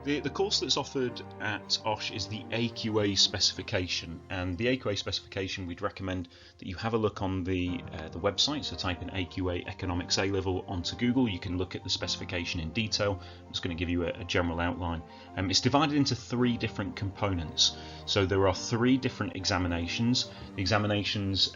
The course that's offered at OSH is the AQA specification, and the AQA specification we'd recommend that you have a look on the website. So type in AQA Economics A-Level onto Google. You can look at the specification in detail. I'm just going to give you a general outline. It's divided into 3 different components. So there are 3 different examinations. The examinations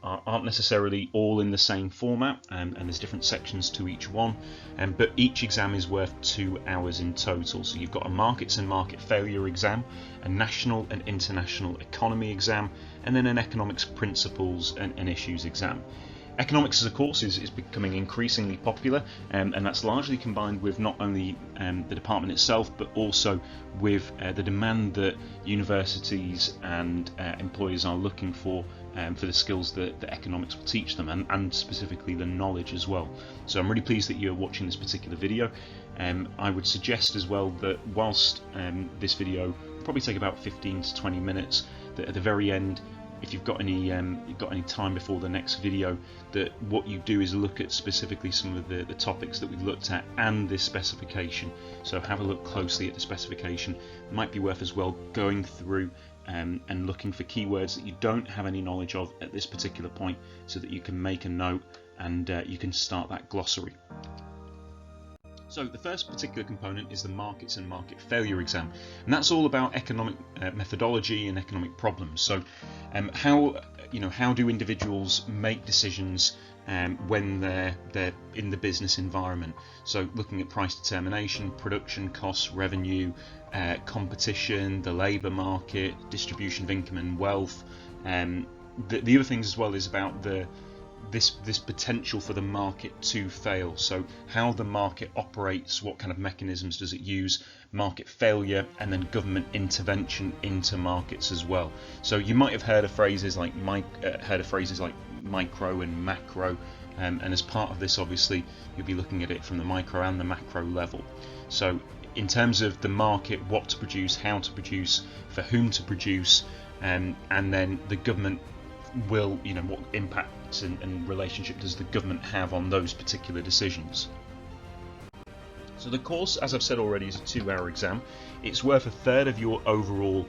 aren't necessarily all in the same format, and there's different sections to each one, but each exam is worth 2 hours in total. So you've got a markets and market failure exam, a national and international economy exam, and then an economics principles and issues exam. Economics as a course is becoming increasingly popular, and that's largely combined with not only the department itself, but also with the demand that universities and employers are looking for the skills that economics will teach them, and specifically the knowledge as well. So I'm really pleased that you're watching this particular video. I would suggest as well that whilst this video will probably take about 15 to 20 minutes, that at the very end, if you've got any time before the next video, that what you do is look at specifically some of the topics that we've looked at and this specification. So have a look closely at the specification. It might be worth as well going through and looking for keywords that you don't have any knowledge of at this particular point, so that you can make a note and you can start that glossary. So the first particular component is the markets and market failure exam, and that's all about economic methodology and economic problems. So how do individuals make decisions when they're in the business environment? So looking at price determination, production costs, revenue, competition, the labour market, distribution of income and wealth. The other things as well is about this potential for the market to fail. So how the market operates, what kind of mechanisms does it use, market failure, and then government intervention into markets as well. So you might have heard of phrases like micro and macro, and as part of this, obviously, you'll be looking at it from the micro and the macro level. So in terms of the market, what to produce, how to produce, for whom to produce, and then the government will, what impacts and relationship does the government have on those particular decisions. So the course, as I've said already, is a 2-hour exam. It's worth 1/3 of your overall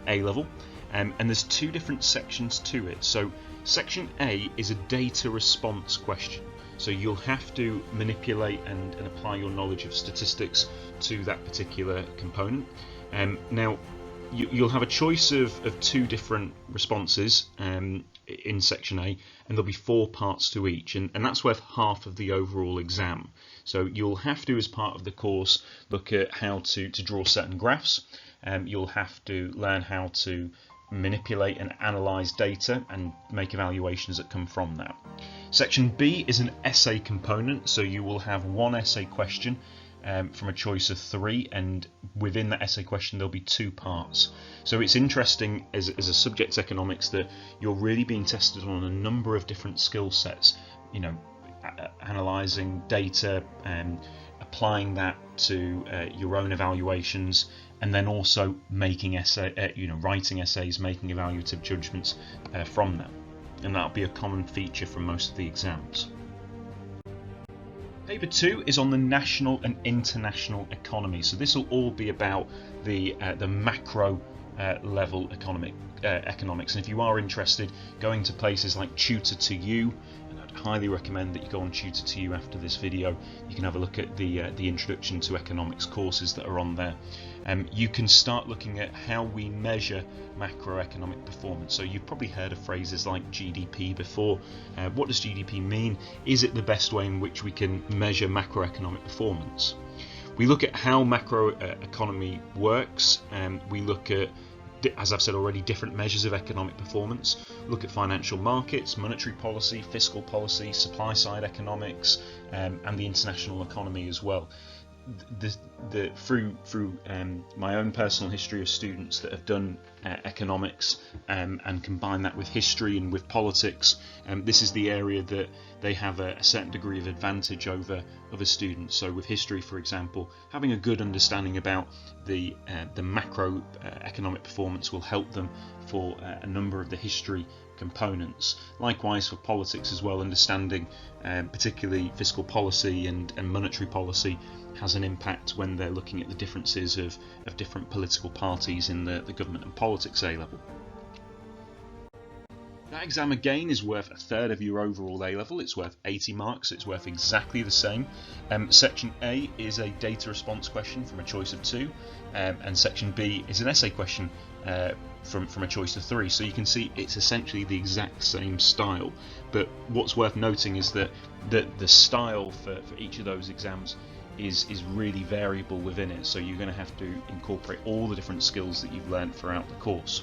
A-level, and there's 2 different sections to it. So section A is a data response question. So you'll have to manipulate and apply your knowledge of statistics to that particular component. Now, you'll have a choice of 2 different responses in section A, and there'll be 4 parts to each, and that's worth half of the overall exam. So you'll have to, as part of the course, look at how to draw certain graphs. You'll have to learn how to manipulate and analyze data and make evaluations that come from that. Section B is an essay component, so you will have 1 essay question from a choice of 3, and within that essay question there'll be 2 parts. So it's interesting as a subject, economics, that you're really being tested on a number of different skill sets, analysing data and applying that to your own evaluations, and then also making writing essays, making evaluative judgments from them, and that'll be a common feature from most of the exams. Paper 2 is on the national and international economy. So this will all be about the macro level economics. And if you are interested, going to places like Tutor2U, and I'd highly recommend that you go on Tutor2U after this video. You can have a look at the Introduction to Economics courses that are on there. You can start looking at how we measure macroeconomic performance. So you've probably heard of phrases like GDP before. What does GDP mean? Is it the best way in which we can measure macroeconomic performance? We look at how macroeconomy works, and we look at, as I've said already, different measures of economic performance. Look at financial markets, monetary policy, fiscal policy, supply side economics, and the international economy as well. Through my own personal history of students that have done economics and combine that with history and with politics, this is the area that they have a certain degree of advantage over other students. So with history, for example, having a good understanding about the macro economic performance will help them for a number of the history components. Likewise for politics as well, understanding particularly fiscal policy and monetary policy has an impact when they're looking at the differences of different political parties in the government and politics A-level. That exam again is worth a third of your overall A-level. It's worth 80 marks. It's worth exactly the same. Section A is a data response question from a choice of 2, and Section B is an essay question from a choice of 3. So you can see it's essentially the exact same style. But what's worth noting is that the style for each of those exams is really variable within it. So you're going to have to incorporate all the different skills that you've learned throughout the course.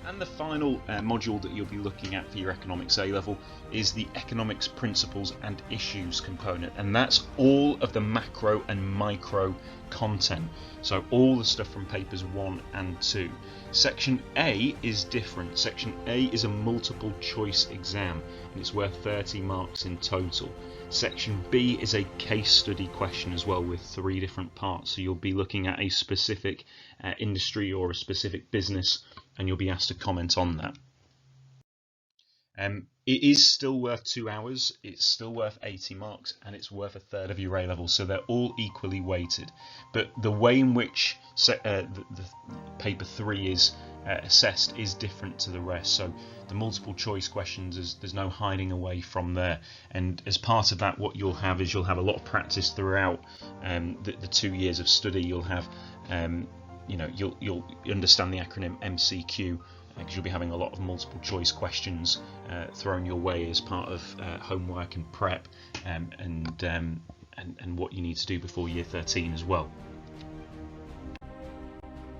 And the final module that you'll be looking at for your economics A-level is the economics principles and issues component, and that's all of the macro and micro content, so all the stuff from papers 1 and 2. Section A is different. Section A is a multiple choice exam and it's worth 30 marks in total. Section B is a case study question as well with 3 different parts, so you'll be looking at a specific industry or a specific business and you'll be asked to comment on that. It is still worth 2 hours, it's still worth 80 marks, and it's worth a third of your A-level, so they're all equally weighted. But the way in which the paper 3 is assessed is different to the rest. So the multiple choice questions, there's no hiding away from there. And as part of that, what you'll have is you'll have a lot of practice throughout the 2 years of study. You'll have you'll understand the acronym MCQ, because you'll be having a lot of multiple choice questions thrown your way as part of homework and prep, and what you need to do before year 13 as well.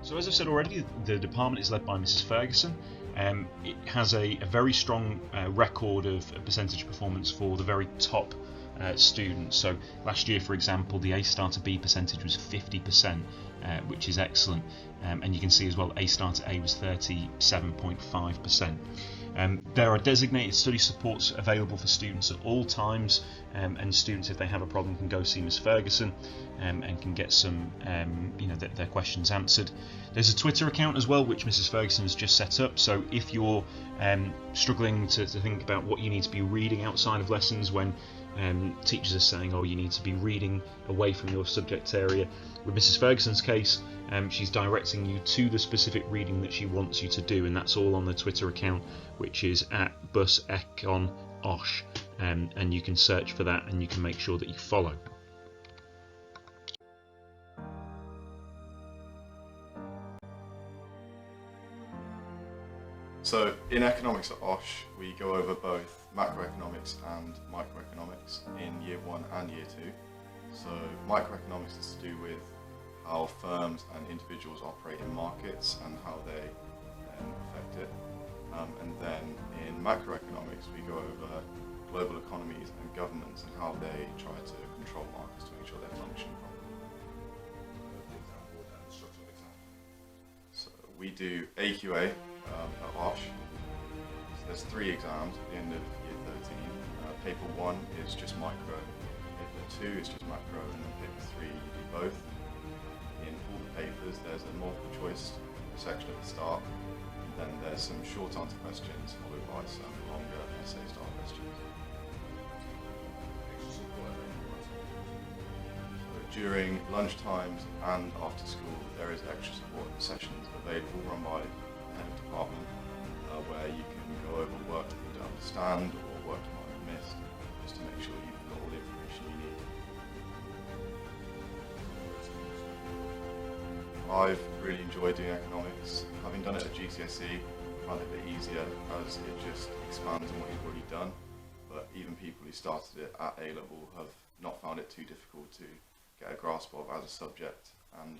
So as I've said already, the department is led by Mrs. Ferguson. It has a very strong record of percentage performance for the very top students. So last year, for example, the A star to B percentage was 50%, which is excellent. And you can see as well, A star to A was 37.5%. There are designated study supports available for students at all times, and students, if they have a problem, can go see Ms. Ferguson and can get some their questions answered. There's a Twitter account as well, which Mrs. Ferguson has just set up, so if you're struggling to think about what you need to be reading outside of lessons when teachers are saying, oh, you need to be reading away from your subject area, with Mrs. Ferguson's case, she's directing you to the specific reading that she wants you to do, and that's all on the Twitter account, which is at @BusEconOsh, and you can search for that and you can make sure that you follow. So in economics at OSH, we go over both macroeconomics and microeconomics in year 1 and year 2. So microeconomics is to do with how firms and individuals operate in markets and how they affect it. And then in macroeconomics, we go over global economies and governments and how they try to control markets to make sure they function properly. So we do AQA at OSH. So there's 3 exams at the end of year 13. Paper 1 is just micro, paper 2 is just macro, and then paper 3 you do both. In all the papers there's a multiple choice section at the start, and then there's some short answer questions followed by some longer essay style questions. So during lunch times and after school there is extra support sessions available run by the head of department, where you can go over work that you don't understand or work you might have missed, just to make sure you've got all the information you need. I've really enjoyed doing economics. Having done it at GCSE, I found it a bit easier as it just expands on what you've already done, but even people who started it at A-level have not found it too difficult to get a grasp of as a subject, and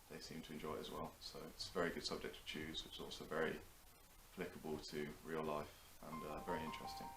they seem to enjoy it as well. So it's a very good subject to choose. It's also very applicable to real life and very interesting.